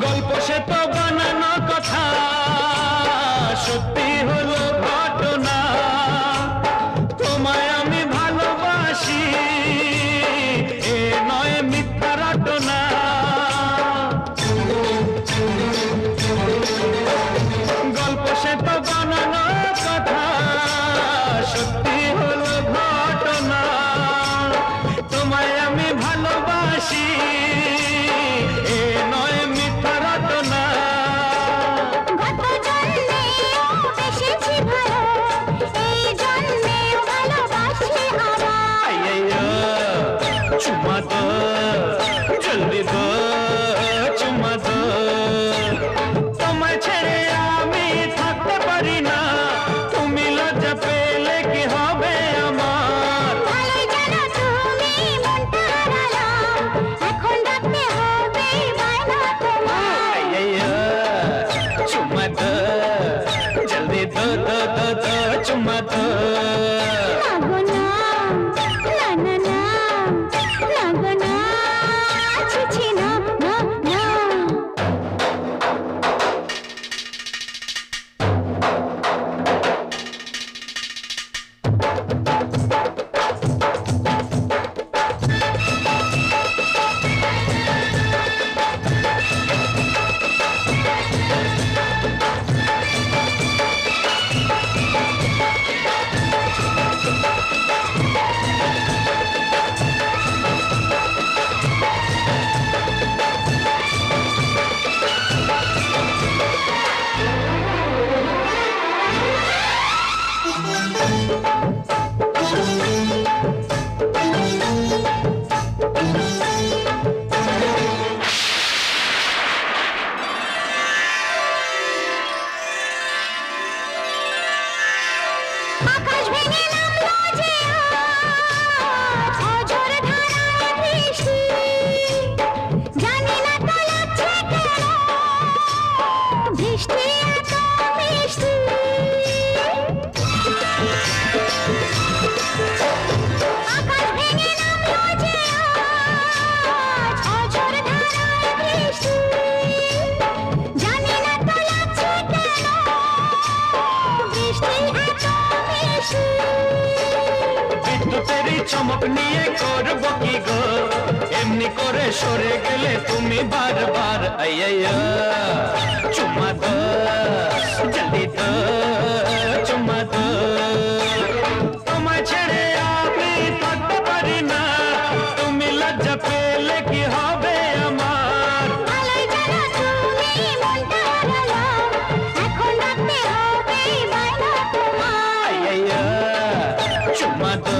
গল্প সে তো বানানো কথা, সত্যি হলো ঘটনা। তোমায় আমি ভালোবাসি, এ নয় মিথ্যা রটনা। গল্প সে তো বানানো কথা, সত্যি হলো ঘটনা। তোমায় আমি ভালোবাসি, এ নয় মিথ্যা রটনা। গত জন্মেও বেসেছি ভালো, এই জন্মেও ভালোবাসি আবার। চুমা দো, জলদি দো, চুমা দো। তোমায় ছেড়ে আমি থাকতে পারি না, তুমি লজ্জা পেলে কি হবে আমার? ভালোই জানো তুমি মনটা হারালাম, এখন রাখতে হবে বায়না তোমার। চুমা দো, জলদি দো দো দো দো, চুমা দো। নাগো না, না না না, নাগো না, ছি ছি না না না। আকাশ ভেঙে নামলো যে আজ, অঝোর ধারায় বৃষ্টি। জানি না তো লাগছে কেন, বৃষ্টি এত মিষ্টি। আকাশ ভেঙে নামলো যে আজ, অঝোর ধারায় বৃষ্টি। জানি না তো লাগছে কেন, বৃষ্টি এত মিষ্টি। বিদ্যুতেরই চমক নিয়ে করবো কি গো, এমনি করে সরে গেলে তুমি বারবার। চুমা দো, জলদি দো, চুমা দো। তোমায় ছেড়ে আমি থাকতে পারি না, তুমি লজ্জা পেলে কি হবে আমার? ভালোই জানো তুমি মনটা হারালাম, এখন রাখতে হবে বায়না তোমার। চুমা দো,